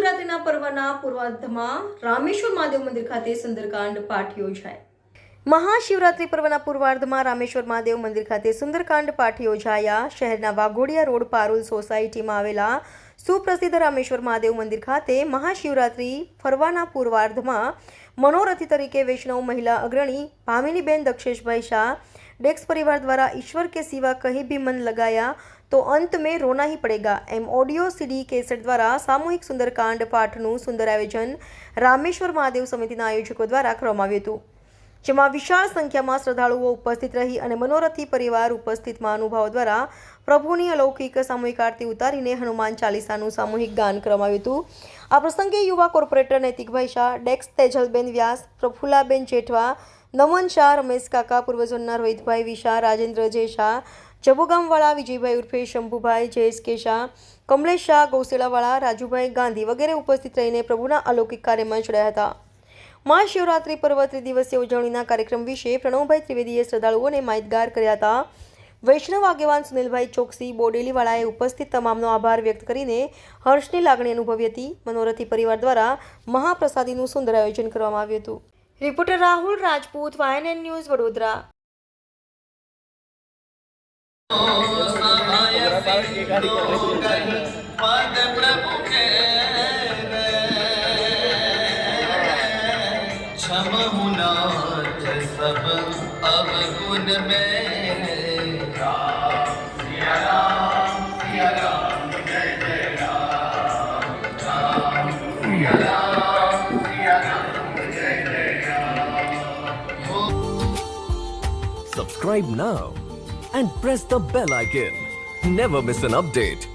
મહાશિવરાત્રિના પર્વના પૂર્વાર્ધમાં રામેશ્વર મહાદેવ મંદિર ખાતે સુંદરકાંડ પાઠ યોજાય। મહાશિવરાત્રિ પર્વના પૂર્વાર્ધમાં રામેશ્વર મહાદેવ મંદિર ખાતે સુંદરકાંડ પાઠ યોજાયા। શહેરના વાઘોડિયા રોડ પારુલ સોસાયટીમાં આવેલા સુપ્રસિદ્ધ રામેશ્વર મહાદેવ મંદિર ખાતે મહાશિવરાત્રિ પર્વના પૂર્વાર્ધમાં મનોરથી તરીકે વૈષ્ણવ મહિલા અગ્રણી ભામિનીબેન દક્ષેશભાઈ શાહ डेक्स परिवार द्वारा ईश्वर के सिवा कहीं भी मन लगाया तो अंत में रोना ही पड़ेगा एम ऑडियो सीडी कैसेट द्वारा सामूहिक सुंदरकांड पाठનું सुंदर आयोजन रामेश्वर महादेव समितिના આયોજકો દ્વારા કરવામાં આવ્યું હતું, જેમાં વિશાળ સંખ્યામાં શ્રદ્ધાળુઓ ઉપસ્થિત રહી અને મનોરથી પરિવાર ઉપસ્થિત મહાનુભાવો દ્વારા પ્રભુની અલૌકિક સામૂહિક આરતી ઉતારીને હનુમાન ચાલીસાનું સામૂહિક ગાન કરવામાં આવ્યું હતું। આ પ્રસંગે યુવા કોર્પોરેટર નૈતિકભાઈ શાહ, ડેક્સ તેજલબેન વ્યાસ, પ્રફુલ્લાબેન જેઠવા, नमन शाह, रमेश काका, पूर्वजोन्ना रोहितभाई विशाह, राजेंद्र जय शाह, जबोगामवाड़ा विजयभाई उर्फे शंभुभाई, जयेश के शाह, कमलेश शाह, गौसेलावाड़ा, राजूभाई गांधी वगैरह उपस्थित रहीने प्रभुना अलौकिक कार्यમાં જોડાયા હતા। મહાશિવરાત્રિ પર્વ ત્રિદિવસીય ઉજવણીના કાર્યક્રમ વિશે પ્રણવભાઈ ત્રિવેદીએ શ્રદ્ધાળુઓને માહિતગાર કર્યા હતા। વૈષ્ણવ આગેવાન સુનિલભાઈ ચોકસી બોડેલીવાળાએ ઉપસ્થિત તમામનો આભાર વ્યક્ત કરીને હર્ષની લાગણી અનુભવી હતી। મનોરથી પરિવાર દ્વારા મહાપ્રસાદીનું સુંદર આયોજન કરવામાં આવ્યું હતું। Reporter Rahul Rajput, YNN news, Vadodara. Subscribe now and press the bell icon. Never miss an update.